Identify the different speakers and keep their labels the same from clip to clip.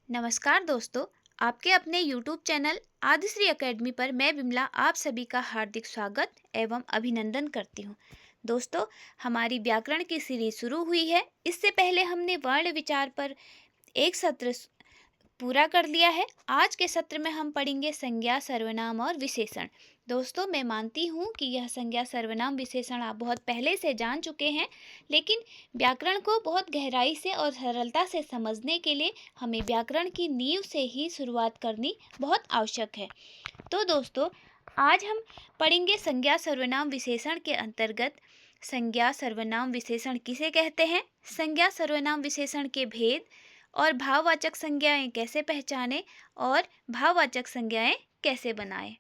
Speaker 1: नमस्कार दोस्तों। आपके अपने YouTube चैनल आदिश्री एकेडमी पर मैं बिमला आप सभी का हार्दिक स्वागत एवं अभिनंदन करती हूँ। दोस्तों, हमारी व्याकरण की सीरीज शुरू हुई है। इससे पहले हमने वर्ण विचार पर एक सत्र पूरा कर लिया है। आज के सत्र में हम पढ़ेंगे संज्ञा, सर्वनाम और विशेषण। दोस्तों, मैं मानती हूँ कि यह संज्ञा, सर्वनाम, विशेषण आप बहुत पहले से जान चुके हैं, लेकिन व्याकरण को बहुत गहराई से और सरलता से समझने के लिए हमें व्याकरण की नींव से ही शुरुआत करनी बहुत आवश्यक है। तो दोस्तों, आज हम पढ़ेंगे संज्ञा, सर्वनाम, विशेषण के अंतर्गत संज्ञा, सर्वनाम, विशेषण किसे कहते हैं, संज्ञा, सर्वनाम, विशेषण के भेद और भाववाचक संज्ञाएं कैसे पहचानें और भाववाचक संज्ञाएं कैसे बनाएं।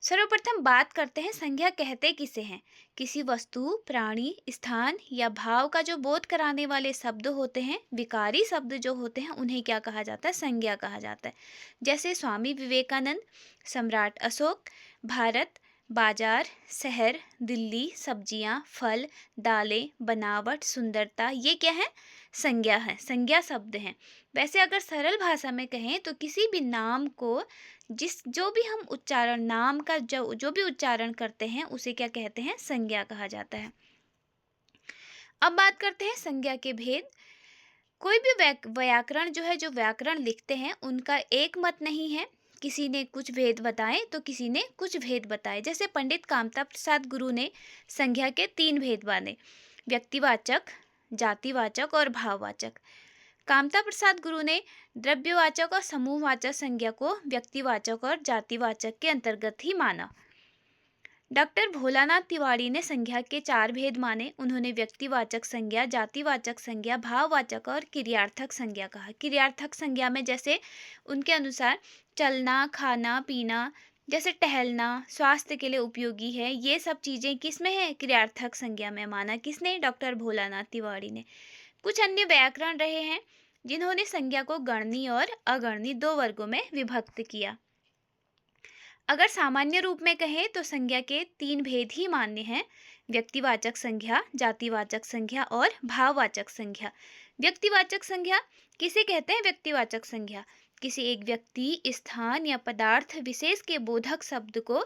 Speaker 1: सर्वप्रथम बात करते हैं संज्ञा कहते किसे हैं। किसी वस्तु, प्राणी, स्थान या भाव का जो बोध कराने वाले शब्द होते हैं, विकारी शब्द जो होते हैं, उन्हें क्या कहा जाता है? संज्ञा कहा जाता है। जैसे स्वामी विवेकानंद, सम्राट अशोक, भारत, बाजार, शहर, दिल्ली, सब्जियां, फल, दालें, बनावट, सुंदरता, ये क्या है? संज्ञा है, संज्ञा शब्द हैं। वैसे अगर सरल भाषा में कहें तो किसी भी नाम को जो भी हम उच्चारण, नाम का जो जो भी उच्चारण करते हैं उसे क्या कहते हैं? संज्ञा कहा जाता है। अब बात करते हैं संज्ञा के भेद। कोई भी व्याकरण जो है, जो व्याकरण लिखते हैं, उनका एक मत नहीं है। किसी ने कुछ भेद बताए तो किसी ने कुछ भेद बताए। जैसे पंडित कामता प्रसाद गुरु ने संज्ञा के 3 भेद माने: व्यक्तिवाचक, जातिवाचक और भाववाचक। कामता प्रसाद गुरु ने द्रव्यवाचक और समूहवाचक संज्ञा को व्यक्तिवाचक और जातिवाचक के अंतर्गत ही माना। डॉक्टर भोलानाथ तिवारी ने संज्ञा के 4 भेद माने। उन्होंने व्यक्तिवाचक संज्ञा, जातिवाचक संज्ञा, भाववाचक और क्रियार्थक संज्ञा कहा। क्रियार्थक संज्ञा में जैसे उनके अनुसार चलना, खाना, पीना, जैसे टहलना स्वास्थ्य के लिए उपयोगी है, ये सब चीज़ें किस में है? क्रियार्थक संज्ञा में माना। किसने? डॉक्टर भोलानाथ तिवारी ने। कुछ अन्य व्याकरण रहे हैं जिन्होंने संज्ञा को गणनी और अगणनी 2 वर्गों में विभक्त किया। अगर सामान्य रूप में कहें तो संज्ञा के 3 भेद ही मान्य हैं: व्यक्तिवाचक संज्ञा, जातिवाचक संज्ञा और भाववाचक संज्ञा। व्यक्तिवाचक संज्ञा किसे कहते हैं? व्यक्तिवाचक संज्ञा किसी एक व्यक्ति, स्थान या पदार्थ विशेष के बोधक शब्द को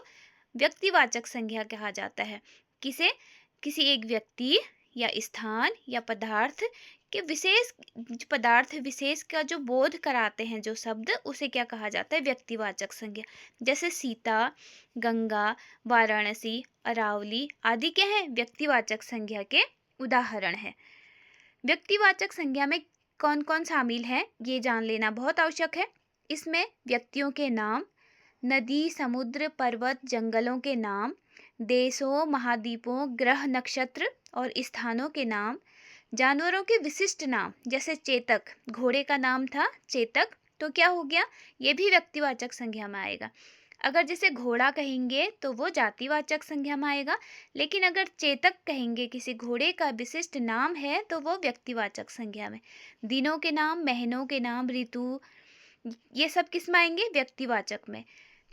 Speaker 1: व्यक्तिवाचक संज्ञा कहा जाता है। किसे? किसी एक व्यक्ति या स्थान या पदार्थ के पदार्थ विशेष का जो बोध कराते हैं जो शब्द, उसे क्या कहा जाता है? व्यक्तिवाचक संज्ञा। जैसे सीता, गंगा, वाराणसी, अरावली आदि क्या है? व्यक्तिवाचक संज्ञा के उदाहरण है। व्यक्तिवाचक संज्ञा में कौन कौन शामिल है, ये जान लेना बहुत आवश्यक है। इसमें व्यक्तियों के नाम, नदी, समुद्र, पर्वत, जंगलों के नाम, देशों, महाद्वीपों, ग्रह, नक्षत्र और स्थानों के नाम, जानवरों के विशिष्ट नाम, जैसे चेतक, घोड़े का नाम था चेतक, तो क्या हो गया? ये भी व्यक्तिवाचक संज्ञा में आएगा। अगर जैसे घोड़ा कहेंगे तो वो जातिवाचक संज्ञा में आएगा, लेकिन अगर चेतक कहेंगे, किसी घोड़े का विशिष्ट नाम है, तो वो व्यक्तिवाचक संज्ञा में। दिनों के नाम, महीनों के नाम, ऋतु, ये सब किस में आएंगे? व्यक्तिवाचक में।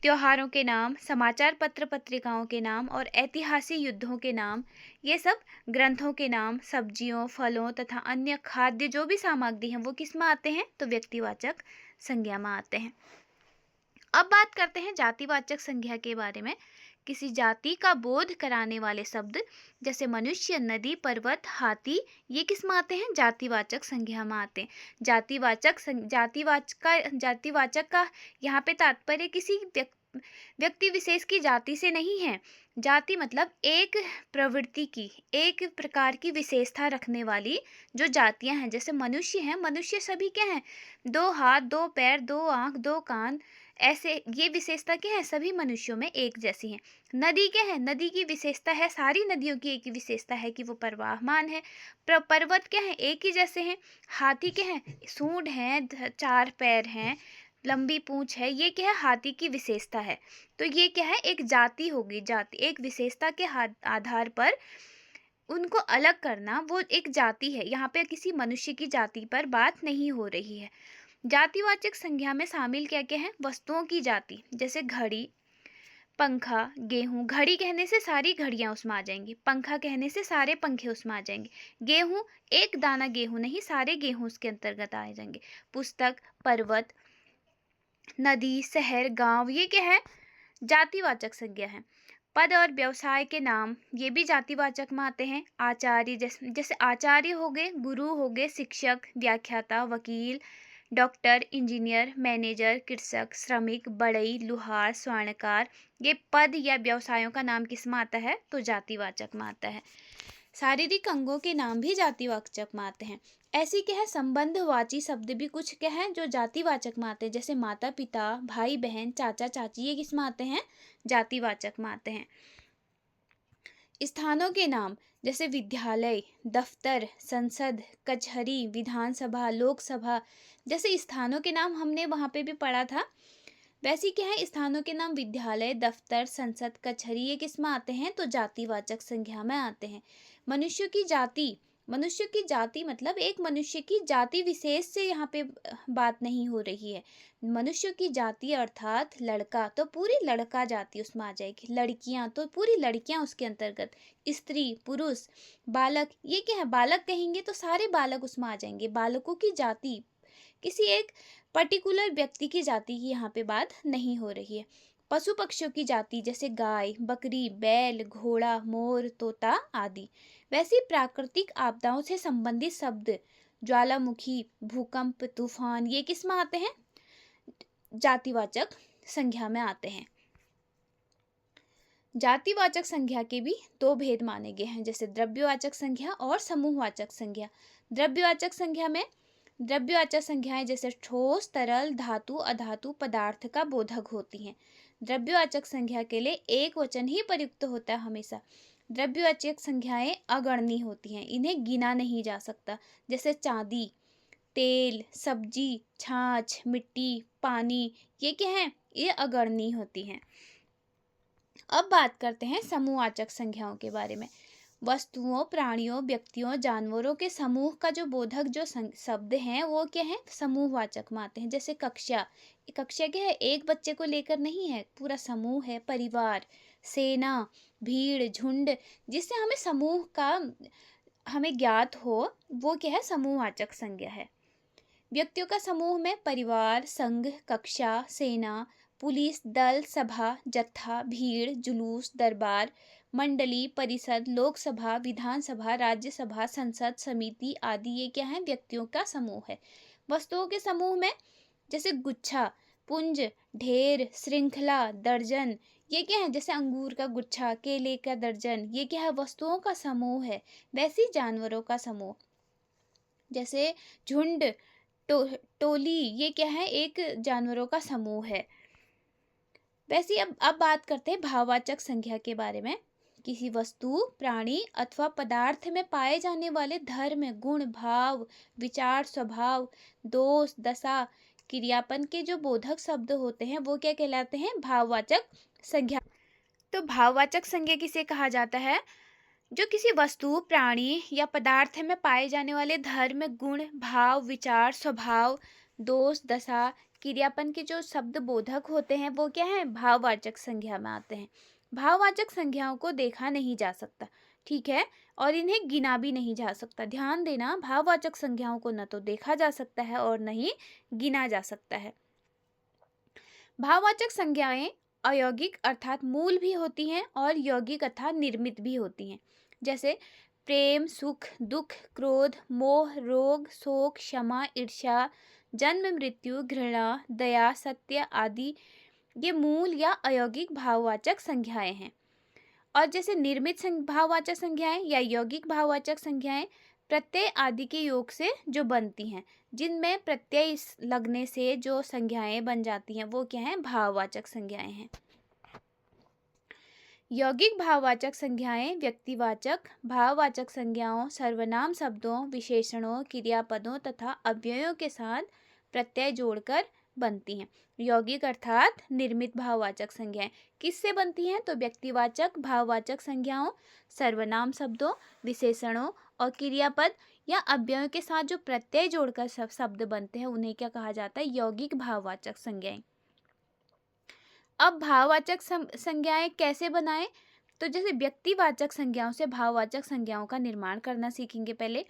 Speaker 1: त्योहारों के नाम, समाचार पत्र पत्रिकाओं के नाम और ऐतिहासिक युद्धों के नाम, ये सब ग्रंथों के नाम, सब्जियों, फलों तथा अन्य खाद्य जो भी सामग्री हैं, वो किस में आते हैं? तो व्यक्तिवाचक संज्ञा में आते हैं। अब बात करते हैं जातिवाचक संज्ञा के बारे में। किसी जाति का बोध कराने वाले शब्द, जैसे मनुष्य, नदी, पर्वत, हाथी, ये किस में आते हैं? जातिवाचक संज्ञा में आते हैं। जातिवाचक का यहाँ पे तात्पर्य किसी व्यक्ति विशेष की जाति से नहीं है। जाति मतलब एक प्रवृत्ति की, एक प्रकार की विशेषता रखने वाली जो जातियां हैं। जैसे मनुष्य हैं, मनुष्य सभी क्या हैं? 2 हाथ, 2 पैर, 2 आँख, 2 कान, ऐसे ये विशेषता क्या है? सभी मनुष्यों में एक जैसी है। नदी क्या है? नदी की विशेषता है, सारी नदियों की एक ही विशेषता है कि वो प्रवाहमान है। पर्वत क्या है? एक ही जैसे हैं। हाथी क्या है? सूंड है, 4 पैर हैं, लंबी पूंछ है, ये क्या है? हाथी की विशेषता है। तो ये क्या है? एक जाति होगी। जाति एक विशेषता के आधार पर उनको अलग करना, वो एक जाति है। यहाँ पे किसी मनुष्य की जाति पर बात नहीं हो रही है। जातिवाचक संज्ञा में शामिल क्या क्या है? वस्तुओं की जाति, जैसे घड़ी, पंखा, गेहूँ। घड़ी कहने से सारी घड़ियाँ उसमें आ जाएंगी, पंखा कहने से सारे पंखे उसमें आ जाएंगे। गेहूँ, एक दाना गेहूँ नहीं, सारे गेहूँ उसके अंतर्गत आ जाएंगे। पुस्तक, पर्वत, नदी, शहर, गांव, ये क्या है? जातिवाचक संज्ञा है। पद और व्यवसाय के नाम, ये भी जातिवाचक में आते हैं। आचार्य, जैसे जैसे आचार्य हो गए, गुरु हो गए, शिक्षक, व्याख्याता, वकील, डॉक्टर, इंजीनियर, मैनेजर, कृषक, श्रमिक, बढ़ई, लुहार, स्वर्णकार। ये पद या व्यवसायों का नाम किस में आता है? तो जातिवाचक में आता है। शारीरिक अंगों के नाम भी जातिवाचक में आते हैं। ऐसी क्या है, संबंधवाची शब्द भी कुछ क्या है जो जातिवाचक में आते हैं, जैसे माता पिता, भाई बहन, चाचा चाची, ये किस में आते हैं? जातिवाचक में आते हैं। स्थानों के नाम, जैसे विद्यालय, दफ्तर, संसद, कचहरी, विधानसभा, लोकसभा, जैसे स्थानों के नाम हमने वहां पे भी पढ़ा था, वैसे क्या है, स्थानों के नाम विद्यालय, दफ्तर, संसद, कचहरी, ये किस में आते हैं? तो जातिवाचक संज्ञा में आते हैं। मनुष्य की जाति, मनुष्य की जाति मतलब एक मनुष्य की जाति विशेष से यहाँ पे बात नहीं हो रही है। मनुष्य की जाति अर्थात लड़का, तो पूरी लड़का जाति उसमें आ जाएगी। लड़कियां, तो पूरी लड़कियां उसके अंतर्गत। स्त्री, पुरुष, बालक, ये क्या है? बालक कहेंगे तो सारे बालक उसमें आ जाएंगे। बालकों की जाति, किसी एक पर्टिकुलर व्यक्ति की जाति की यहाँ पे बात नहीं हो रही है। पशु पक्षियों की जाति, जैसे गाय, बकरी, बैल, घोड़ा, मोर, तोता आदि। वैसे प्राकृतिक आपदाओं से संबंधित शब्द, ज्वालामुखी, भूकंप, तूफान, ये किस में आते हैं? जातिवाचक संज्ञा में आते हैं। जातिवाचक संज्ञा के भी दो भेद माने गए हैं, जैसे द्रव्यवाचक संज्ञा और समूहवाचक संज्ञा। द्रव्यवाचक संज्ञा में द्रव्यवाचक संज्ञाएं जैसे ठोस, तरल, धातु, अधातु पदार्थ का बोधक होती हैं। द्रव्यवाचक संज्ञा के लिए एक वचन ही प्रयुक्त होता है हमेशा। द्रव्यवाचक संज्ञाएं अगणनीय होती हैं, इन्हें गिना नहीं जा सकता, जैसे चांदी, तेल, सब्जी, छाछ, मिट्टी, पानी, ये क्या है? ये अगणनीय होती हैं। अब बात करते हैं समूहवाचक संज्ञाओं के बारे में। वस्तुओं, प्राणियों, व्यक्तियों, जानवरों के समूह का जो बोधक जो शब्द हैं वो क्या है? समूहवाचक में आते हैं। जैसे कक्षा, कक्षा क्या है? एक बच्चे को लेकर नहीं है, पूरा समूह है। परिवार, सेना, भीड़, झुंड, जिससे हमें समूह का हमें ज्ञात हो, वो क्या है? समूहवाचक संज्ञा है। व्यक्तियों का समूह में परिवार, संघ, कक्षा, सेना, पुलिस, दल, सभा, जत्था, भीड़, जुलूस, दरबार, मंडली, परिषद, लोकसभा, विधानसभा, राज्यसभा, संसद, समिति आदि, ये क्या है? व्यक्तियों का समूह है। वस्तुओं के समूह में जैसे गुच्छा, पुंज, ढेर, श्रृंखला, दर्जन, ये क्या है? जैसे अंगूर का गुच्छा, केले का दर्जन, ये क्या है? वस्तुओं का समूह है। वैसे ही जानवरों का समूह, जैसे झुंड, टोली, ये क्या है? एक जानवरों का समूह है। वैसे अब बात करते हैं भाववाचक संज्ञा के बारे में। किसी वस्तु, प्राणी अथवा पदार्थ में पाए जाने वाले धर्म, गुण, भाव, विचार, स्वभाव, दोष, दशा, क्रियापन के जो बोधक शब्द होते हैं वो क्या कहलाते हैं? भाववाचक संज्ञा। तो भाववाचक संज्ञा किसे कहा जाता है? जो किसी वस्तु, प्राणी या पदार्थ में पाए जाने वाले धर्म, गुण, भाव, विचार, स्वभाव, दोष, दशा, क्रियापन के जो शब्द बोधक होते हैं वो क्या है? भाववाचक संज्ञा में आते हैं। भाववाचक संज्ञाओं को देखा नहीं जा सकता, ठीक है, और इन्हें गिना भी नहीं जा सकता। ध्यान देना, भाववाचक संज्ञाओं को न तो देखा जा सकता है और न ही गिना जा सकता है। भाववाचक संज्ञाएं अयौगिक अर्थात मूल भी होती हैं और यौगिक अर्थात निर्मित भी होती हैं। जैसे प्रेम, सुख, दुख, क्रोध, मोह, रोग, शोक, क्षमा, ईर्ष्या, जन्म, मृत्यु, घृणा, दया, सत्य आदि, ये मूल या अयौगिक भाववाचक संज्ञाएं हैं। और जैसे निर्मित भाववाचक संज्ञाएं या यौगिक भाववाचक संज्ञाएं प्रत्यय आदि के योग से जो बनती हैं, जिनमें प्रत्यय लगने से जो संज्ञाएं बन जाती हैं वो क्या है? भाववाचक संज्ञाएं हैं। यौगिक भाववाचक संज्ञाएं व्यक्तिवाचक भाववाचक संज्ञाओं, सर्वनाम शब्दों, विशेषणों, क्रियापदों तथा अव्ययों के साथ प्रत्यय जोड़कर बनती हैं। यौगिक अर्थात निर्मित भाववाचक संज्ञाएं किससे बनती हैं? तो व्यक्तिवाचक भाववाचक संज्ञाओं, सर्वनाम शब्दों, विशेषणों और क्रियापद या अव्ययों के साथ जो प्रत्यय जोड़कर शब्द बनते हैं उन्हें क्या कहा जाता है? यौगिक भाववाचक संज्ञाएं। अब भाववाचक संज्ञाएं कैसे बनाएं? तो जैसे व्यक्तिवाचक संज्ञाओं से भाववाचक संज्ञाओं का निर्माण करना सीखेंगे पहले।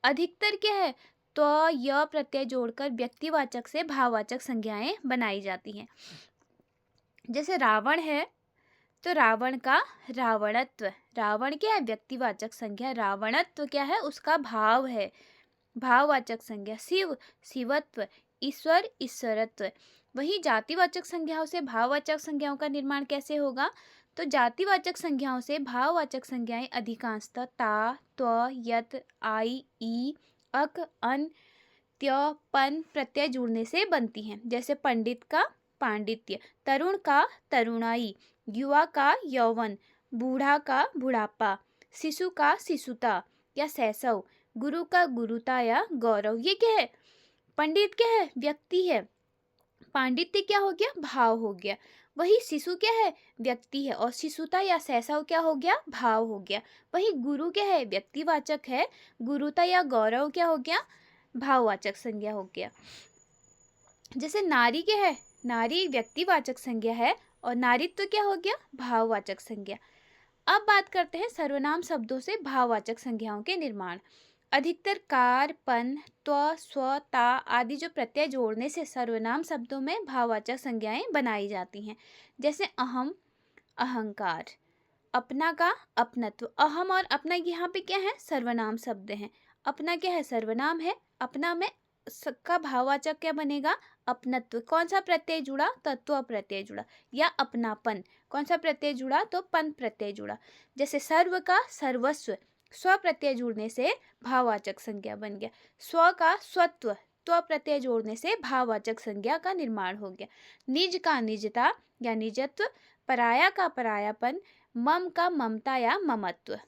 Speaker 1: अधिकतर क्या है, तो य प्रत्यय जोड़कर व्यक्तिवाचक से भाववाचक संज्ञाएं बनाई जाती हैं। जैसे रावण है, तो रावण का रावणत्व, रावण क्या है व्यक्तिवाचक संज्ञा, रावणत्व क्या है उसका भाव है, भाववाचक संज्ञा। शिव शिवत्व, ईश्वर ईश्वरत्व। वही जातिवाचक संज्ञाओं से भाववाचक संज्ञाओं का निर्माण कैसे होगा? तो जातिवाचक संज्ञाओं से भाववाचक संज्ञाएं अधिकांशतः ता, त्व, यत, आई, ई, अक, अन, त्य, पन प्रत्यय जुड़ने से बनती हैं। जैसे पंडित का पांडित्य, तरुण का तरुणाई, युवा का यौवन, बूढ़ा का बुढ़ापा, शिशु का शिशुता या शैशव, गुरु का गुरुता या गौरव। ये क्या है? पंडित क्या है? व्यक्ति है। पांडित्य क्या हो गया? भाव हो गया। वही शिशु क्या है? व्यक्ति है। और शिशुता या शैशव क्या हो गया? भाव हो गया। वही गुरु क्या है? व्यक्तिवाचक है। गुरुता या गौरव क्या हो गया? भाववाचक संज्ञा हो गया। जैसे नारी क्या है? नारी व्यक्तिवाचक संज्ञा है और नारीत्व क्या हो गया? भाववाचक संज्ञा। अब बात करते हैं सर्वनाम शब्दों से भाववाचक संज्ञाओं के निर्माण। अधिकतर कार, पन, त्व, स्व, ता आदि जो प्रत्यय जोड़ने से सर्वनाम शब्दों में भाववाचक संज्ञाएं बनाई जाती हैं। जैसे अहम, अहंकार, अपना का अपनत्व। अहम और अपना यहाँ पे क्या है? सर्वनाम शब्द हैं। अपना क्या है? सर्वनाम है। अपना में का भाववाचक क्या बनेगा? अपनत्व। कौन सा प्रत्यय जुड़ा? तत्व प्रत्यय जुड़ा। या अपनापन, कौन सा प्रत्यय जुड़ा? तो पन प्रत्यय जुड़ा। जैसे सर्व का सर्वस्व, स्व प्रत्यय जुड़ने से भाववाचक संज्ञा बन गया। स्व का स्वत्व, त्व प्रत्यय जोड़ने से भाववाचक संज्ञा का निर्माण हो गया। निज का निजता या निजत्व, पराया का परायापन, मम का ममता या ममत्व।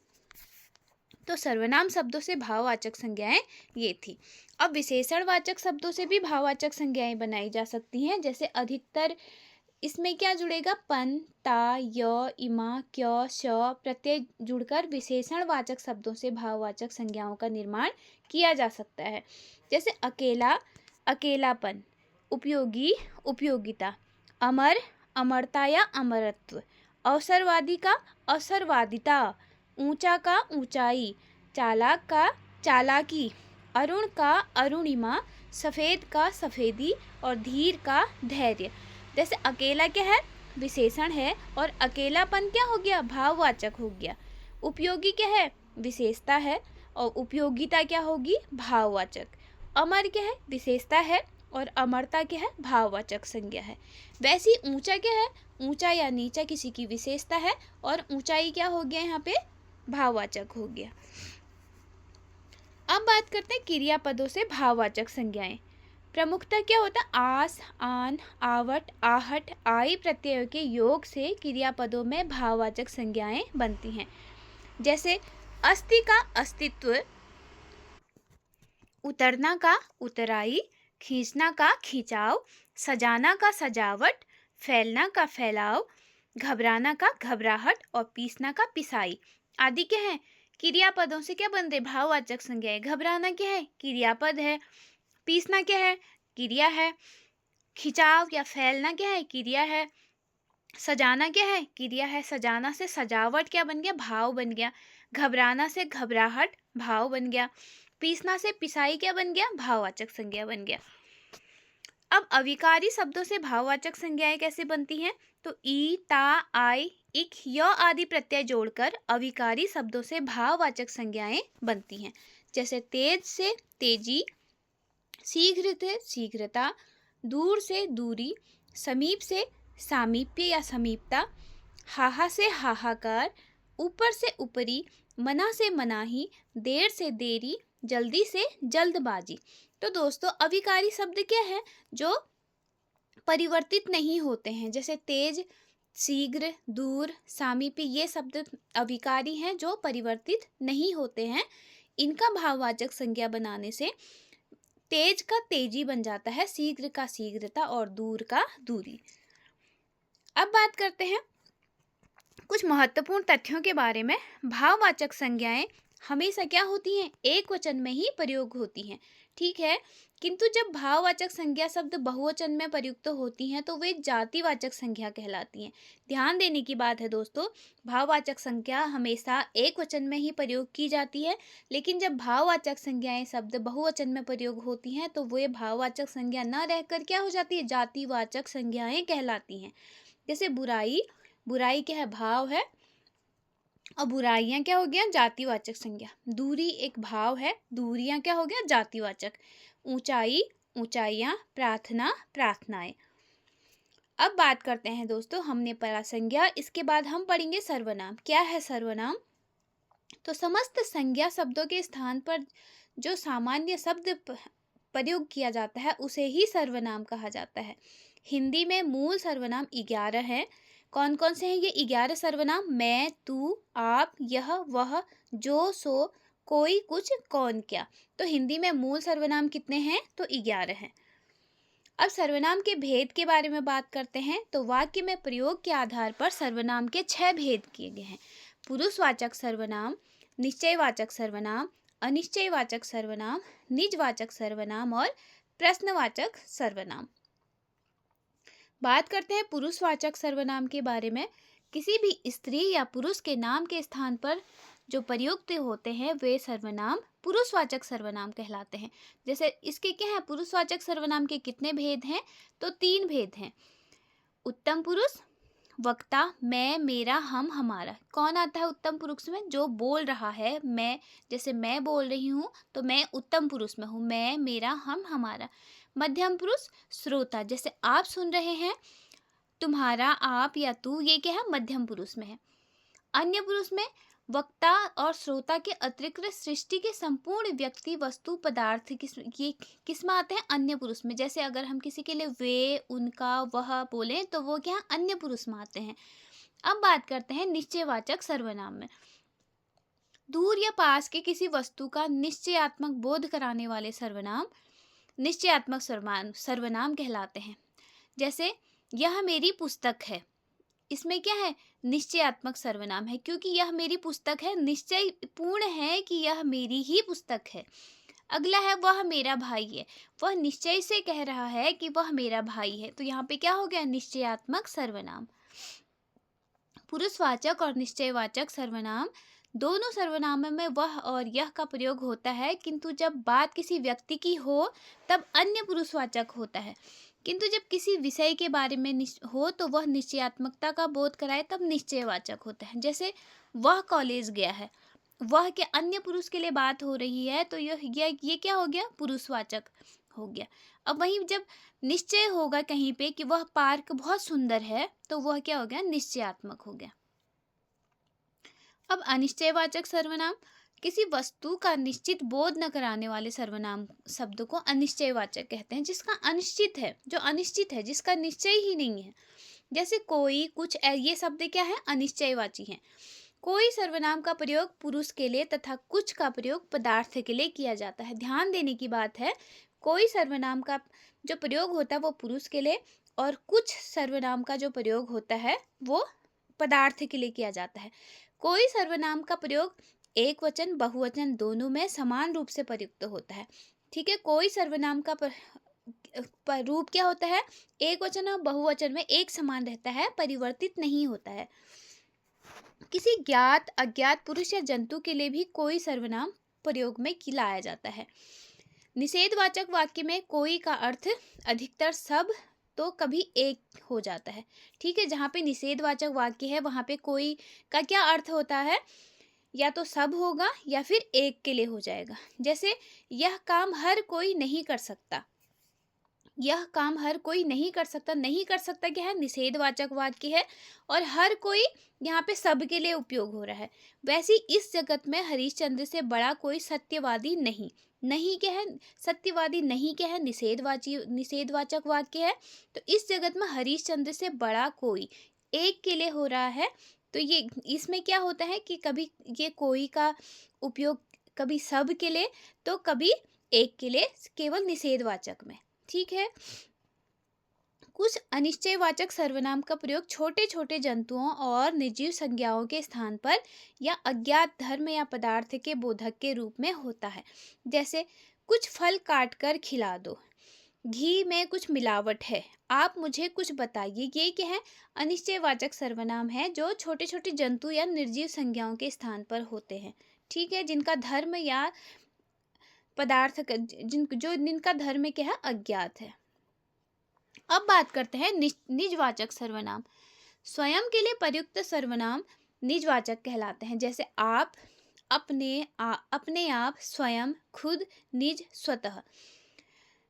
Speaker 1: तो सर्वनाम शब्दों से भाववाचक संज्ञाएं ये थी। अब विशेषणवाचक शब्दों से भी भाववाचक संज्ञाएं बनाई जा सकती हैं। जैसे अधिकतर इसमें क्या जुड़ेगा? पन, ता, य, इमा, क्य, श प्रत्यय जुड़कर विशेषणवाचक शब्दों से भाववाचक संज्ञाओं का निर्माण किया जा सकता है। जैसे अकेला, अकेलापन, उपयोगी, उपयोगिता, अमर, अमरता या अमरत्व, अवसरवादी का अवसरवादिता, ऊंचा का ऊंचाई, चालाक का चालाकी, अरुण का अरुणिमा, सफेद का सफेदी और धीर का धैर्य। जैसे अकेला क्या है? विशेषण है और अकेलापन क्या हो गया? भाववाचक हो गया। उपयोगी क्या है? विशेषता है और उपयोगिता क्या होगी? भाववाचक। अमर क्या है? विशेषता है और अमरता क्या है? भाववाचक संज्ञा है। वैसी ऊंचा क्या है? ऊंचा या नीचा किसी की विशेषता है और ऊंचाई क्या हो गया? यहाँ पे भाववाचक हो गया। अब बात करते हैं क्रियापदों से भाववाचक संज्ञाएं। प्रमुखता क्या होता है? आस, आन, आवट, आहट, आई प्रत्ययों के योग से क्रियापदों में भाववाचक संज्ञाएं बनती हैं। जैसे अस्थि का अस्तित्व, उतरना का उतराई, खींचना का खिंचाव, सजाना का सजावट, फैलना का फैलाव, घबराना का घबराहट और पीसना का पिसाई आदि क्या है? क्रियापदों से क्या बनते? भाववाचक संज्ञाएं। घबराना क्या है? क्रियापद है। पीसना क्या है? क्रिया है। खिंचाव या फैलना क्या है? क्रिया है। सजाना क्या है? क्रिया है। सजाना से सजावट क्या बन गया? भाव बन गया। घबराना से घबराहट भाव बन गया। पीसना से पिसाई क्या बन गया? भाववाचक संज्ञा बन गया। अब अविकारी शब्दों से भाववाचक संज्ञाएं कैसे बनती हैं? तो ई, ता, आई, इक, य आदि प्रत्यय जोड़कर अविकारी शब्दों से भाववाचक संज्ञाएं बनती हैं। जैसे तेज से तेजी, शीघ्र से शीघ्रता, दूर से दूरी, समीप से सामीप्य या समीपता, हाहा से हाहाकार, ऊपर से ऊपरी, मना से मनाही, देर से देरी, जल्दी से जल्दबाजी। तो दोस्तों अविकारी शब्द क्या है? जो परिवर्तित नहीं होते हैं। जैसे तेज, शीघ्र, दूर, सामीप्य ये शब्द अविकारी हैं जो परिवर्तित नहीं होते हैं। इनका भाववाचक संज्ञा बनाने से तेज का तेजी बन जाता है, शीघ्र का शीघ्रता और दूर का दूरी। अब बात करते हैं कुछ महत्वपूर्ण तथ्यों के बारे में। भाववाचक संज्ञाएं हमेशा क्या होती हैं? एक वचन में ही प्रयोग होती हैं। ठीक है। किंतु जब भाववाचक संज्ञा शब्द बहुवचन में प्रयुक्त होती हैं तो वे जातिवाचक संज्ञा कहलाती हैं। ध्यान देने की बात है दोस्तों, भाववाचक संज्ञा हमेशा एक वचन में ही प्रयोग की जाती है, लेकिन जब भाववाचक संज्ञाएं शब्द बहुवचन में प्रयोग होती हैं तो वे भाववाचक संज्ञा न रहकर क्या हो जाती है, जातिवाचक संज्ञाएं कहलाती हैं। जैसे बुराई, बुराई क्या है, भाव है, और बुराइयां क्या हो गया, जातिवाचक संज्ञा। दूरी एक भाव है, दूरियां क्या हो गया, जातिवाचक। ऊंचाई, ऊंचाइयां। प्रार्थना, प्रार्थनाएं। अब बात करते हैं दोस्तों, हमने पढ़ा संज्ञा, इसके बाद हम पढ़ेंगे सर्वनाम। क्या है सर्वनाम? तो समस्त संज्ञा शब्दों के स्थान पर जो सामान्य शब्द प्रयोग किया जाता है उसे ही सर्वनाम कहा जाता है। हिंदी में मूल सर्वनाम 11 हैं। कौन कौन से हैं ये 11 सर्वनाम? मैं, तू, आप, यह, वह, जो, सो, कोई, कुछ, कौन, क्या। तो हिंदी में मूल सर्वनाम कितने हैं? तो 11 हैं। अब सर्वनाम के भेद के बारे में बात करते हैं। तो वाक्य में प्रयोग के आधार पर सर्वनाम के 6 भेद किए गए हैं। पुरुषवाचक सर्वनाम, निश्चयवाचक सर्वनाम, अनिश्चयवाचक सर्वनाम, निजवाचक सर्वनाम और प्रश्नवाचक सर्वनाम। बात करते हैं पुरुषवाचक सर्वनाम के बारे में। किसी भी स्त्री या पुरुष के नाम के स्थान पर जो प्रयुक्त होते हैं वे सर्वनाम पुरुषवाचक सर्वनाम कहलाते हैं। जैसे इसके क्या है, पुरुषवाचक सर्वनाम के कितने भेद हैं? तो 3 भेद हैं। उत्तम पुरुष, वक्ता, मैं, मेरा, हम, हमारा। कौन आता है उत्तम पुरुष में? जो बोल रहा है। मैं, जैसे मैं बोल रही हूँ तो मैं उत्तम पुरुष में हूँ, मैं, मेरा, हम, हमारा। मध्यम पुरुष, श्रोता, जैसे आप सुन रहे हैं, तुम्हारा, आप या तू, ये क्या है, मध्यम पुरुष में है। अन्य पुरुष में वक्ता और श्रोता के अतिरिक्त सृष्टि के संपूर्ण व्यक्ति, वस्तु, पदार्थ ये किस में आते हैं? अन्य पुरुष में। जैसे अगर हम किसी के लिए वे, उनका, वह बोलें तो वो क्या, अन्य पुरुष में आते हैं। अब बात करते हैं निश्चयवाचक सर्वनाम में। दूर या पास के किसी वस्तु का निश्चयात्मक बोध कराने वाले सर्वनाम निश्चयात्मक सर्वनाम कहलाते हैं। जैसे यह मेरी पुस्तक है, इसमें क्या है, निश्चयात्मक सर्वनाम है, क्योंकि यह मेरी पुस्तक है, निश्चय पूर्ण है कि यह मेरी ही पुस्तक है। अगला है वह मेरा भाई है, वह निश्चय से कह रहा है कि वह मेरा भाई है, तो यहाँ पे क्या हो गया, निश्चयात्मक सर्वनाम। पुरुषवाचक और निश्चयवाचक सर्वनाम दोनों सर्वनामों में वह और यह का प्रयोग होता है, किंतु जब बात किसी व्यक्ति की हो तब अन्य पुरुषवाचक होता है, किंतु जब किसी विषय के बारे में हो तो वह निश्चयात्मकता का बोध कराए तब निश्चयवाचक होता है। जैसे वह कॉलेज गया है, वह के अन्य पुरुष के लिए बात हो रही है तो ये क्या हो गया, पुरुषवाचक हो गया। अब वहीं जब निश्चय होगा कहीं पे कि वह पार्क बहुत सुंदर है तो वह क्या हो गया, निश्चयात्मक हो गया। अब अनिश्चयवाचक सर्वनाम, किसी वस्तु का निश्चित बोध न कराने वाले सर्वनाम शब्द को अनिश्चयवाचक कहते हैं, जिसका अनिश्चित है, जो अनिश्चित है, जिसका निश्चय ही नहीं है। जैसे कोई, कुछ, ये शब्द क्या है, अनिश्चयवाची हैं। कोई सर्वनाम का प्रयोग पुरुष के लिए तथा कुछ का प्रयोग पदार्थ के लिए किया जाता है। ध्यान देने की बात है, कोई सर्वनाम का जो प्रयोग होता है वो पुरुष के लिए और कुछ सर्वनाम का जो प्रयोग होता है वो पदार्थ के लिए किया जाता है। कोई सर्वनाम का प्रयोग एक वचन, बहुवचन दोनों में समान रूप से प्रयुक्त होता है। ठीक है, कोई सर्वनाम का रूप क्या होता है, एक वचन और बहुवचन में एक समान रहता है, परिवर्तित नहीं होता है। किसी ज्ञात, अज्ञात पुरुष या जंतु के लिए भी कोई सर्वनाम प्रयोग में लाया जाता है। निषेधवाचक वाक्य में कोई का अर्थ अधिकतर सब तो कभी एक हो जाता है। ठीक है, जहाँ पे निषेधवाचक वाक्य है वहाँ पे कोई का क्या अर्थ होता है, या तो सब होगा या फिर एक के लिए हो जाएगा। जैसे यह काम हर कोई नहीं कर सकता, यह काम हर कोई नहीं कर सकता, नहीं कर सकता क्या है, निषेधवाचक वाक्य है, और हर कोई यहाँ पे सब के लिए उपयोग हो रहा है। वैसे इस जगत में हरिश्चंद्र से बड़ा कोई सत्यवादी नहीं, नहीं क्या है, सत्यवादी नहीं क्या है, निषेधवाचक वाक्य है। तो इस जगत में हरिश्चंद्र से बड़ा कोई एक के लिए हो रहा है, तो ये इसमें क्या होता है कि कभी ये कोई का उपयोग कभी सब के लिए तो कभी एक के लिए, केवल निषेधवाचक में। ठीक है, कुछ अनिश्चयवाचक सर्वनाम का प्रयोग छोटे छोटे जंतुओं और निर्जीव संज्ञाओं के स्थान पर या अज्ञात धर्म या पदार्थ के बोधक के रूप में होता है। जैसे कुछ फल काट कर खिला दो, घी में कुछ मिलावट है, आप मुझे कुछ बताइए। ये क्या है? अनिश्चयवाचक सर्वनाम है जो छोटे छोटे जंतु या निर्जीव संज्ञाओं के स्थान पर होते हैं। ठीक है, जिनका धर्म या पदार्थ जिनका धर्म क्या है, अज्ञात है। अब बात करते हैं निजवाचक सर्वनाम। स्वयं के लिए प्रयुक्त सर्वनाम निजवाचक कहलाते हैं, जैसे आप, अपने आप, स्वयं, खुद, निज, स्वतः।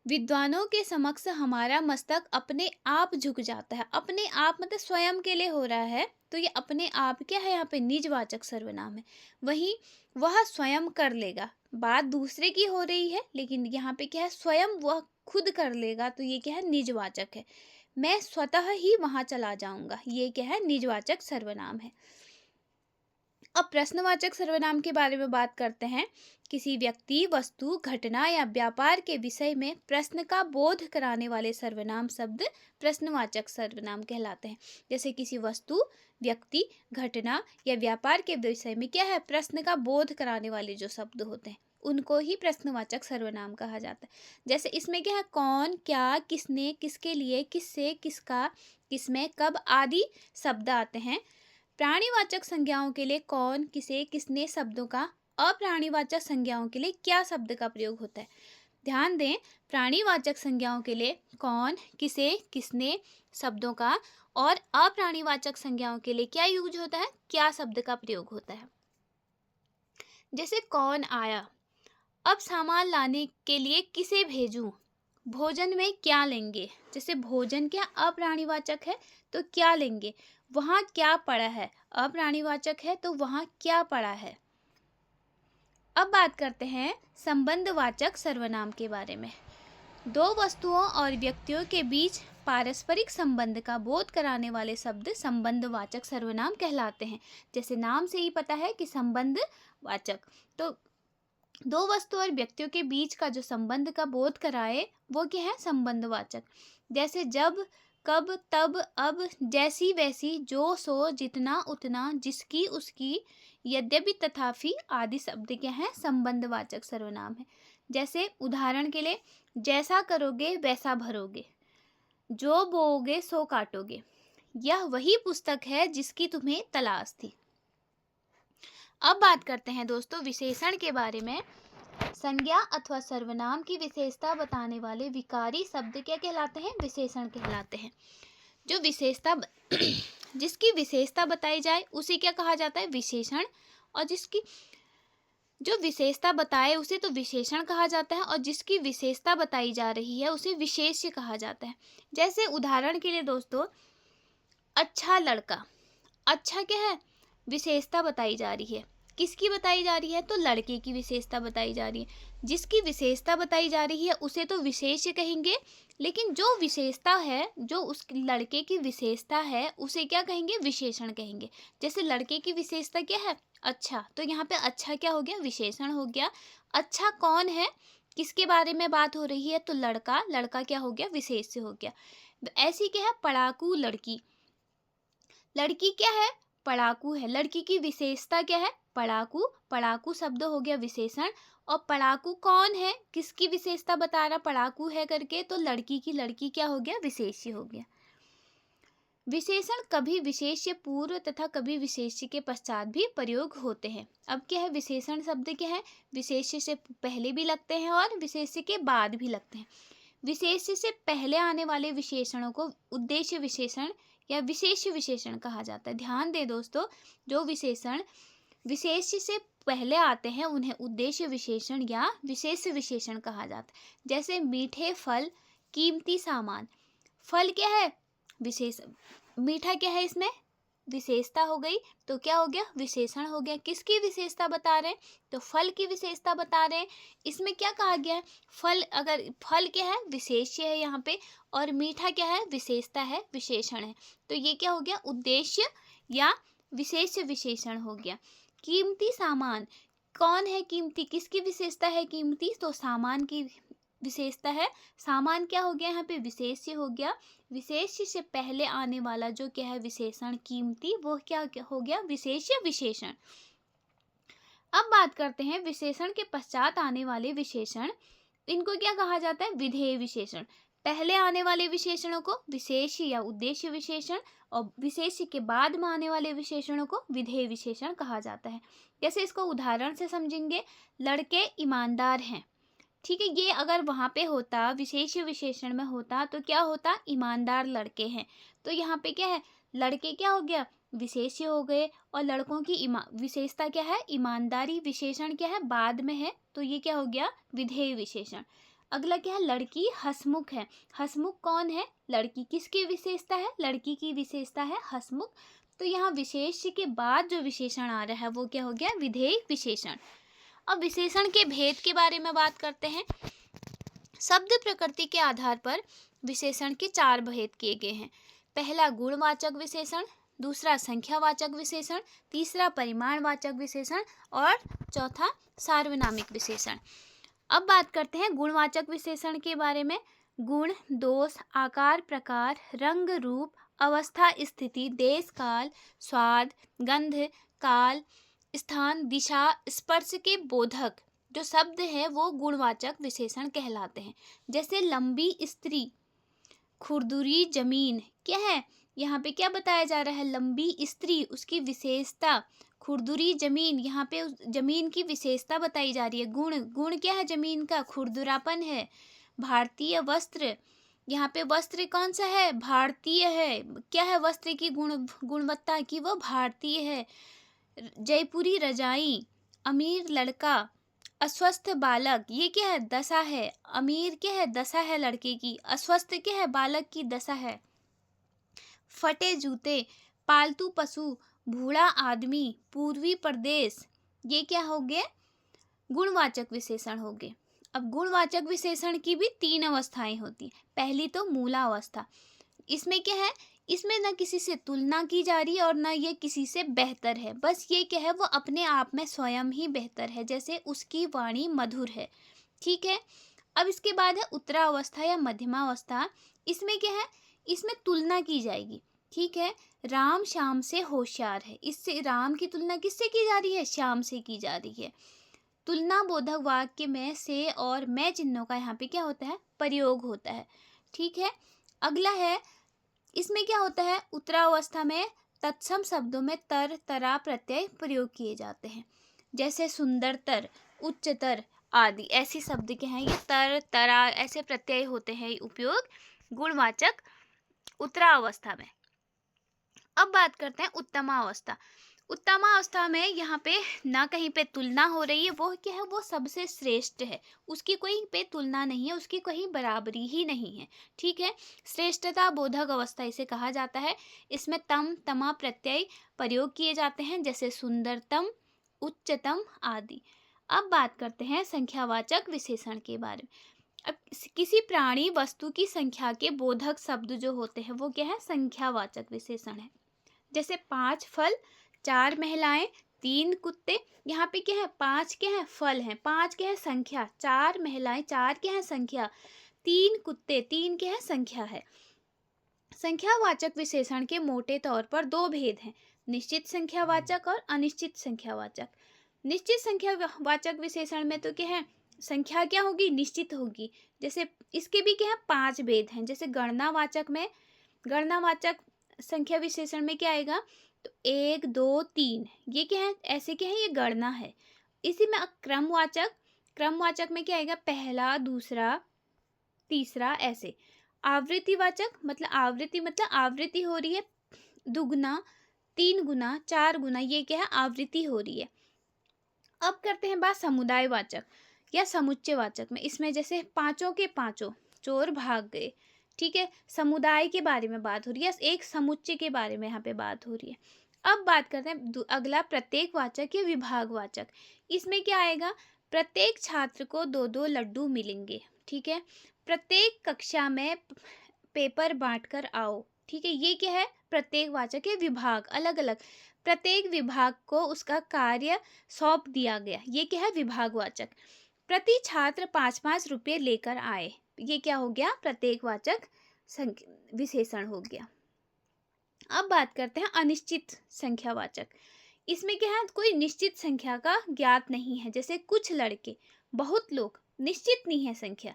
Speaker 1: विद्वानों के समक्ष हमारा मस्तक अपने आप झुक जाता है। अपने आप मतलब स्वयं के लिए हो रहा है, तो ये अपने आप क्या है, यहाँ पे निजवाचक सर्वनाम है। वहीं वह स्वयं कर लेगा, बात दूसरे की हो रही है, लेकिन यहाँ पे क्या है, स्वयं वह खुद कर लेगा, तो ये क्या है, निजवाचक है। मैं स्वतः ही वहां चला जाऊंगा, ये क्या है, निजवाचक सर्वनाम है। अब प्रश्नवाचक सर्वनाम के बारे में बात करते हैं। किसी व्यक्ति, वस्तु, घटना या व्यापार के विषय में प्रश्न का बोध कराने वाले सर्वनाम शब्द प्रश्नवाचक सर्वनाम कहलाते हैं। जैसे किसी वस्तु, व्यक्ति, घटना या व्यापार के विषय में क्या है, प्रश्न का बोध कराने वाले जो शब्द होते हैं उनको ही प्रश्नवाचक सर्वनाम कहा जाता है। जैसे इसमें क्या है, कौन, क्या, किसने, किसके लिए, किससे, किसका, किसमें, कब आदि शब्द आते हैं। प्राणीवाचक संज्ञाओं के लिए कौन, किसे, किसने शब्दों का, अप्राणीवाचक संज्ञाओं के लिए क्या शब्द का प्रयोग होता है। ध्यान दें, प्राणीवाचक संज्ञाओं के लिए कौन, किसे, किसने शब्दों का, और अप्राणीवाचक संज्ञाओं के लिए क्या यूज होता है, क्या शब्द का प्रयोग होता है। जैसे कौन आया, अब सामान लाने के लिए किसे भेजूं, भोजन में क्या लेंगे। जैसे भोजन क्या अप्राणीवाचक है, तो क्या लेंगे। वहां क्या पड़ा है, अप्राणीवाचक है, तो वहां क्या पड़ा है। अब बात करते हैं संबंधवाचक सर्वनाम के बारे में। दो वस्तुओं और व्यक्तियों के बीच पारस्परिक संबंध का बोध कराने वाले शब्द संबंधवाचक सर्वनाम कहलाते हैं। जैसे नाम से ही पता है कि संबंधवाचक, तो दो वस्तु और व्यक्तियों के बीच का जो संबंध का बोध कराए वो क्या है, संबंधवाचक। जैसे जब, कब, तब, अब, जैसी वैसी, जो सो, जितना उतना, जिसकी उसकी, यद्यपि तथापि आदि शब्द क्या है, संबंधवाचक सर्वनाम है। जैसे उदाहरण के लिए, जैसा करोगे वैसा भरोगे, जो बोओगे सो काटोगे, यह वही पुस्तक है जिसकी तुम्हें तलाश थी। अब बात करते हैं दोस्तों विशेषण के बारे में। संज्ञा अथवा सर्वनाम की विशेषता बताने वाले विकारी शब्द क्या कहलाते हैं, विशेषण कहलाते हैं। जो विशेषता जिसकी विशेषता बताई जाए उसे क्या कहा जाता है, विशेषण। और जिसकी जो विशेषता बताए उसे तो विशेषण कहा जाता है, और जिसकी विशेषता बताई जा रही है उसे विशेष्य कहा जाता है। जैसे उदाहरण के लिए दोस्तों, अच्छा लड़का, अच्छा क्या है, विशेषता बताई जा रही है। किसकी बताई जा रही है, तो लड़के की विशेषता बताई जा रही है। जिसकी विशेषता बताई जा रही है उसे तो विशेष्य कहेंगे, लेकिन जो विशेषता है, जो उस लड़के की विशेषता है उसे क्या कहेंगे, विशेषण कहेंगे। जैसे लड़के की विशेषता क्या है, अच्छा, तो यहाँ पे अच्छा क्या हो गया, विशेषण हो गया। अच्छा कौन है, किसके बारे में बात हो रही है, तो लड़का, लड़का क्या हो गया, विशेष्य हो गया। ऐसी क्या है, पढ़ाकू लड़की, लड़की क्या है, पढ़ाकू है, लड़की की विशेषता क्या है, पढ़ाकू, पढ़ाकू शब्द हो गया विशेषण। और पढ़ाकू कौन है, किसकी विशेषता बता रहा, पढ़ाकू है करके, तो लड़की की, लड़की क्या हो गया, विशेष्य हो गया। विशेषण कभी विशेष्य पूर्व तथा कभी विशेष्य के पश्चात भी प्रयोग होते हैं। अब क्या है, विशेषण शब्द क्या है, विशेष्य से पहले भी लगते हैं और विशेष्य के बाद भी लगते हैं। विशेष्य से पहले आने वाले विशेषणों को उद्देश्य विशेषण या विशेष्य विशेषण कहा जाता है। ध्यान दें दोस्तों, जो विशेषण विशेष्य से पहले आते हैं उन्हें उद्देश्य विशेषण या विशेष्य विशेषण कहा जाता है। जैसे मीठे फल, कीमती सामान। फल क्या है, विशेष, मीठा क्या है, इसमें विशेषता हो गई, तो क्या हो गया, विशेषण हो गया। किसकी विशेषता बता रहे हैं, तो फल की विशेषता बता रहे हैं। इसमें क्या कहा गया है, फल, अगर फल क्या है, विशेष्य है यहाँ पे, और मीठा क्या है, विशेषता है, विशेषण है, तो ये क्या हो गया, उद्देश्य या विशेष्य विशेषण हो गया। कीमती सामान, कौन है कीमती, किसकी विशेषता है कीमती, तो सामान की विशेषता है। सामान क्या हो गया यहाँ पे, विशेष्य हो गया। विशेष्य से पहले आने वाला जो क्या है विशेषण कीमती, वो क्या हो गया, विशेष्य विशेषण। अब बात करते हैं विशेषण के पश्चात आने वाले विशेषण। इनको क्या कहा जाता है? विधेय विशेषण। पहले आने वाले विशेषणों को विशेष या उद्देश्य विशेषण और विशेष के बाद में आने वाले विशेषणों को विधेय विशेषण कहा जाता है। जैसे इसको उदाहरण से समझेंगे, लड़के ईमानदार हैं। ठीक है, ये अगर वहाँ पे होता, विशेष विशेषण में होता तो क्या होता? ईमानदार लड़के हैं। तो यहाँ पे क्या है? लड़के क्या हो गया? विशेष्य हो गए, और लड़कों की विशेषता क्या है? ईमानदारी। विशेषण क्या है? बाद में है, तो ये क्या हो गया? विधेय विशेषण। अगला क्या है? लड़की हंसमुख है। हंसमुख कौन है? लड़की। किसकी विशेषता है? लड़की की विशेषता है हंसमुख। तो यहाँ विशेष के बाद जो विशेषण आ रहा है वो क्या हो गया? विधेय विशेषण। अब विशेषण के भेद के बारे में बात करते हैं। शब्द प्रकृति के आधार पर विशेषण के 4 भेद किए गए हैं। पहला गुणवाचक विशेषण, दूसरा संख्यावाचक विशेषण, तीसरा परिमाणवाचक विशेषण और चौथा सार्वनामिक विशेषण। अब बात करते हैं गुणवाचक विशेषण के बारे में। गुण, दोष, आकार, प्रकार, रंग, रूप, अवस्था, स्थिति, देश, काल, स्वाद, गंध, काल, स्थान, दिशा, स्पर्श के बोधक जो शब्द है वो गुणवाचक विशेषण कहलाते हैं। जैसे लंबी स्त्री, खुरदुरी जमीन, क्या है यहाँ पे? क्या बताया जा रहा है? लंबी स्त्री, उसकी विशेषता। खुरदुरी जमीन, यहाँ पे उस जमीन की विशेषता बताई जा रही है। गुण, गुण क्या है जमीन का? खुरदुरापन है। भारतीय वस्त्र, यहाँ पे वस्त्र कौन सा है? भारतीय है। क्या है वस्त्र की गुणवत्ता की? वो भारतीय है। जयपुरी रजाई, अमीर लड़का, अस्वस्थ बालक, ये क्या है? दशा है। अमीर क्या है? दशा है लड़के की। अस्वस्थ क्या है? बालक की दशा है। फटे जूते, पालतू पशु, बूढ़ा आदमी, पूर्वी प्रदेश, ये क्या हो गए? गुणवाचक विशेषण हो गए। अब गुणवाचक विशेषण की भी 3 अवस्थाएं होती। पहली तो मूलावस्था। इसमें क्या है? इसमें ना किसी से तुलना की जा रही है और ना ये किसी से बेहतर है। बस ये क्या है? वो अपने आप में स्वयं ही बेहतर है। जैसे उसकी वाणी मधुर है। ठीक है। अब इसके बाद है उत्तरावस्था या मध्यमावस्था। इसमें क्या है? इसमें तुलना की जाएगी। ठीक है। राम श्याम से होशियार है। इससे राम की तुलना किससे की जा रही है? श्याम से की जा रही है। तुलना बोधक वाक्य में से और मैं चिन्हों का यहाँ पे क्या होता है? प्रयोग होता है। ठीक है। अगला है, इसमें क्या होता है? उत्तरावस्था में तत्सम शब्दों में तर, तरा प्रत्यय प्रयोग किए जाते हैं। जैसे सुंदरतर, उच्चतर आदि ऐसी शब्द के हैं ये तर, तरा ऐसे प्रत्यय होते हैं उपयोग गुणवाचक उत्तरावस्था में। अब बात करते हैं उत्तमावस्था। उत्तमावस्था में यहाँ पे ना कहीं पे तुलना हो रही है। वो क्या है? वो सबसे श्रेष्ठ है। उसकी कोई पे तुलना नहीं है, उसकी कहीं बराबरी ही नहीं है। ठीक है। श्रेष्ठता बोधक अवस्था इसे कहा जाता है। इसमें तम, तमा प्रत्यय प्रयोग किए जाते हैं। जैसे सुंदरतम, उच्चतम आदि। अब बात करते हैं संख्यावाचक विशेषण के बारे में। अब किसी प्राणी वस्तु की संख्या के बोधक शब्द जो होते हैं वो क्या है? संख्यावाचक विशेषण है। जैसे 5 फल, 4 महिलाएं, 3 कुत्ते। यहाँ पे क्या है? 5 क्या है? फल हैं। 5 क्या है? संख्या। 4 महिलाएं, 4 क्या है? संख्या। 3 कुत्ते, 3 क्या है? संख्या है। संख्यावाचक विशेषण के मोटे तौर पर 2 भेद हैं, निश्चित संख्यावाचक और अनिश्चित संख्यावाचक। निश्चित संख्यावाचक विशेषण में तो क्या है? संख्या क्या होगी? निश्चित होगी। जैसे इसके भी क्या है? 5 भेद हैं। जैसे गणनावाचक में, गणनावाचक संख्या विशेषण में क्या आएगा? तो 1, 2, 3, ये क्या है? ऐसे क्या है? ये गणना है। इसी में क्रमवाचक, क्रमवाचक में क्या आएगा? पहला, दूसरा, तीसरा ऐसे। आवृत्तिवाचक मतलब आवृत्ति हो रही है, दुगुना, 3 गुना, 4 गुना, ये क्या है? आवृत्ति हो रही है। अब करते हैं बात समुदायवाचक या समुच्चयवाचक में। इसमें जैसे पांचों के पांचों चोर भाग गए। ठीक है। समुदाय के बारे में बात हो रही है, एक समुच्चय के बारे में यहाँ पे बात हो रही है। अब बात करते हैं अगला प्रत्येकवाचक या विभागवाचक। इसमें क्या आएगा? प्रत्येक छात्र को 2-2 लड्डू मिलेंगे। ठीक है। प्रत्येक कक्षा में पेपर बांटकर आओ। ठीक है। ये क्या है? प्रत्येकवाचक है। विभाग अलग अलग, प्रत्येक विभाग को उसका कार्य सौंप दिया गया, ये क्या है? विभागवाचक। प्रति छात्र 5-5 रुपये लेकर आए, ये क्या हो गया? प्रत्येकवाचक विशेषण हो गया। अब बात करते हैं अनिश्चित संख्यावाचक। इसमें क्या है? कोई निश्चित संख्या का ज्ञात नहीं है। जैसे कुछ लड़के, बहुत लोग, निश्चित नहीं है संख्या।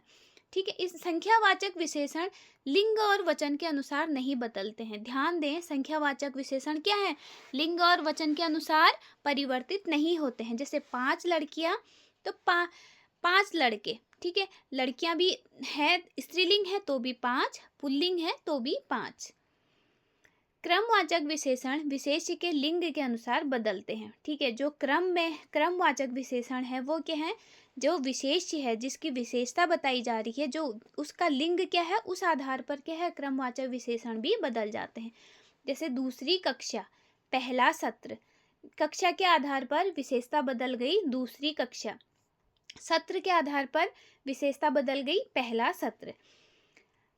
Speaker 1: ठीक है, इस संख्यावाचक विशेषण लिंग और वचन के अनुसार नहीं बदलते हैं। ध्यान दें, संख्यावाचक विशेषण क्या है, लिंग और वचन के अनुसार परिवर्तित नहीं होते हैं। जैसे 5 लड़कियां तो 5 लड़के। ठीक है, लड़कियां भी है, स्त्रीलिंग है तो भी 5, पुल्लिंग है तो भी 5। क्रमवाचक विशेषण विशेष्य के लिंग के अनुसार बदलते हैं। ठीक है, जो क्रमवाचक विशेषण है वो क्या है, जो विशेष्य है, जिसकी विशेषता बताई जा रही है, जो उसका लिंग क्या है, उस आधार पर क्या है, क्रमवाचक विशेषण भी बदल जाते हैं। जैसे दूसरी कक्षा, पहला सत्र, कक्षा के आधार पर विशेषता बदल गई दूसरी कक्षा, सत्र के आधार पर विशेषता बदल गई पहला सत्र।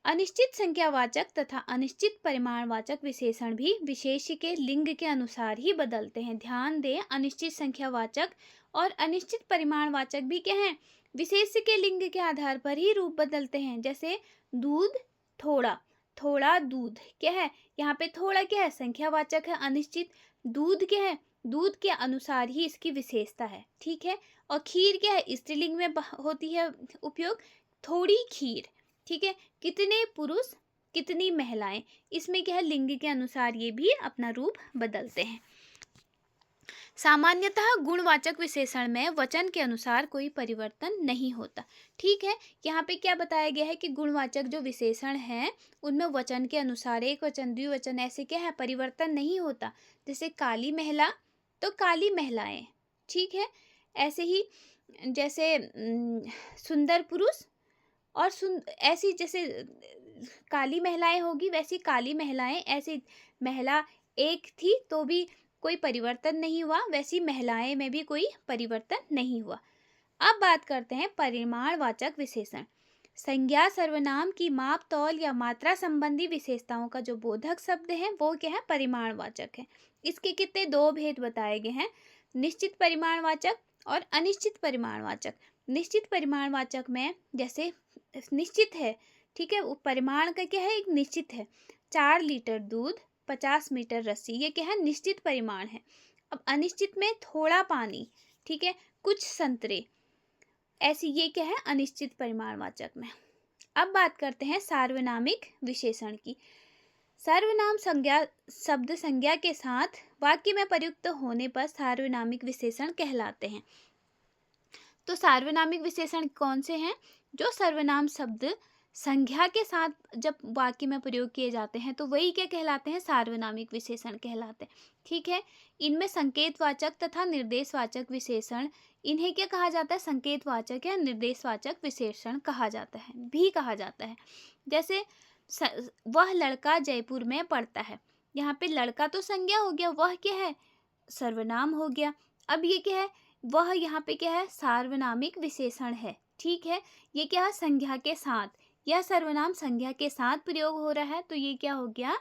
Speaker 1: अनिश्चित संख्यावाचक तथा अनिश्चित परिमाणवाचक विशेषण भी विशेष्य के लिंग के अनुसार ही बदलते हैं। ध्यान दें, अनिश्चित संख्यावाचक और अनिश्चित परिमाणवाचक भी क्या हैं, विशेष्य के लिंग के आधार पर ही रूप बदलते हैं। जैसे दूध थोड़ा, थोड़ा दूध क्या है, यहाँ पे थोड़ा क्या है, संख्यावाचक है, अनिश्चित। दूध क्या है, दूध के अनुसार ही इसकी विशेषता है। ठीक है, और खीर क्या है, स्त्रीलिंग में होती है उपयोग, थोड़ी खीर। ठीक है, कितने पुरुष कितनी महिलाएं, इसमें क्या है, लिंग के अनुसार ये भी अपना रूप बदलते हैं। सामान्यतः गुणवाचक विशेषण में वचन के अनुसार कोई परिवर्तन नहीं होता। ठीक है, यहाँ पे क्या बताया गया है कि गुणवाचक जो विशेषण हैं उनमें वचन के अनुसार एक वचन द्विवचन ऐसे क्या है, परिवर्तन नहीं होता। जैसे काली महिला तो काली महिलाएं। ठीक है, ऐसे ही जैसे सुंदर पुरुष और ऐसी जैसे काली महिलाएं होगी वैसी काली महिलाएं, ऐसी महिला एक थी तो भी कोई परिवर्तन नहीं हुआ, वैसी महिलाएं में भी कोई परिवर्तन नहीं हुआ। अब बात करते हैं परिमाणवाचक विशेषण। संज्ञा सर्वनाम की माप, तौल या मात्रा संबंधी विशेषताओं का जो बोधक शब्द है वो क्या है, परिमाणवाचक है। इसके कितने दो भेद बताए गए हैं, निश्चित परिमाणवाचक और अनिश्चित परिमाणवाचक। निश्चित परिमाणवाचक में जैसे निश्चित है, ठीक है, वो परिमाण का क्या है, एक निश्चित है, 4 लीटर दूध 50 मीटर रस्सी, ये क्या है, निश्चित परिमाण है। अब अनिश्चित में थोड़ा पानी, ठीक है, कुछ संतरे, ऐसी ये क्या है, अनिश्चित परिमाणवाचक में। अब बात करते हैं सार्वनामिक विशेषण की। सर्वनाम संज्ञा शब्द संज्ञा के साथ वाक्य में प्रयुक्त होने पर सार्वनामिक विशेषण कहलाते हैं। तो सार्वनामिक विशेषण कौन से हैं, जो सर्वनाम शब्द संज्ञा के साथ जब वाक्य में प्रयोग किए जाते हैं तो वही क्या कहलाते हैं, सार्वनामिक विशेषण कहलाते हैं। ठीक है, इनमें संकेतवाचक तथा निर्देशवाचक विशेषण, इन्हें क्या कहा जाता है, संकेतवाचक या निर्देशवाचक विशेषण कहा जाता है, भी कहा जाता है। जैसे वह लड़का जयपुर में पढ़ता है, यहाँ पे लड़का तो संज्ञा हो गया, वह क्या है, सर्वनाम हो गया। अब ये क्या है, वह यहाँ पे क्या है, सार्वनामिक विशेषण है। ठीक है, ये क्या है, संज्ञा के साथ, यह सर्वनाम संज्ञा के साथ प्रयोग हो रहा है तो ये क्या हो गया,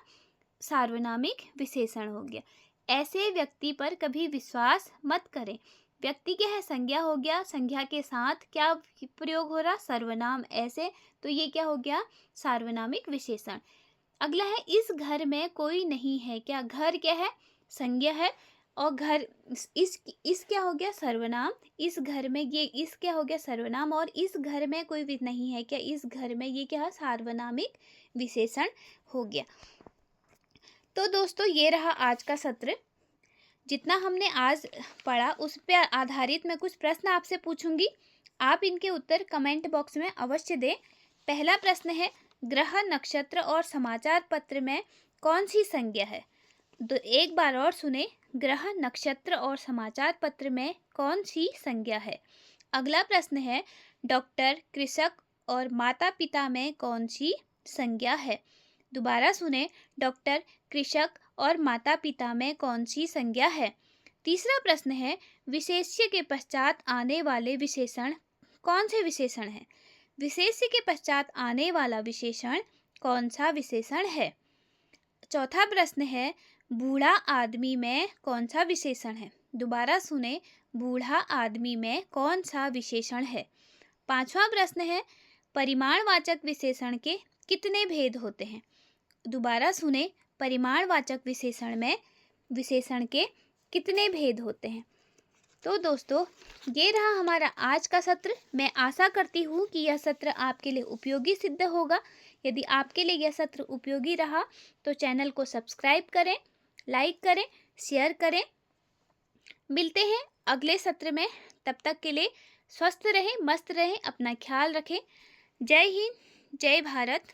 Speaker 1: सार्वनामिक विशेषण हो गया। ऐसे व्यक्ति पर कभी विश्वास मत करें, व्यक्ति क्या है, संज्ञा हो गया, संज्ञा के साथ क्या प्रयोग हो रहा, सर्वनाम, ऐसे, तो ये क्या हो गया, सार्वनामिक विशेषण। अगला है, इस घर में कोई नहीं है, क्या, घर क्या है, संज्ञा है, और घर इस क्या हो गया, सर्वनाम, इस घर में, ये इस क्या हो गया, सर्वनाम, और इस घर में कोई भी नहीं है, क्या, इस घर में, ये क्या है, सार्वनामिक विशेषण हो गया। तो दोस्तों ये रहा आज का सत्र। जितना हमने आज पढ़ा उस पर आधारित मैं कुछ प्रश्न आपसे पूछूंगी, आप इनके उत्तर कमेंट बॉक्स में अवश्य दें। पहला प्रश्न है, ग्रह नक्षत्र और समाचार पत्र में कौन सी संज्ञा है। तो एक बार और सुने, ग्रह नक्षत्र और समाचार पत्र में कौन सी संज्ञा है। अगला प्रश्न है, डॉक्टर, कृषक और माता पिता में कौन सी संज्ञा है। दोबारा सुने, डॉक्टर, कृषक और माता पिता में कौन सी संज्ञा है। तीसरा प्रश्न है, विशेष्य के पश्चात आने वाले विशेषण कौन से विशेषण हैं। विशेष्य के पश्चात आने वाला विशेषण कौन सा विशेषण है। चौथा प्रश्न है, बूढ़ा आदमी में कौन सा विशेषण है। दोबारा सुने, बूढ़ा आदमी में कौन सा विशेषण है। पांचवा प्रश्न है, परिमाणवाचक विशेषण के कितने भेद होते हैं। दोबारा सुने, परिमाणवाचक विशेषण में विशेषण के कितने भेद होते हैं। तो दोस्तों, ये रहा हमारा आज का सत्र। मैं आशा करती हूँ कि यह सत्र आपके लिए उपयोगी सिद्ध होगा। यदि आपके लिए यह सत्र उपयोगी रहा तो चैनल को सब्सक्राइब करें, लाइक करें, शेयर करें। मिलते हैं अगले सत्र में। तब तक के लिए स्वस्थ रहें, मस्त रहें, अपना ख्याल रखें। जय हिंद, जय भारत।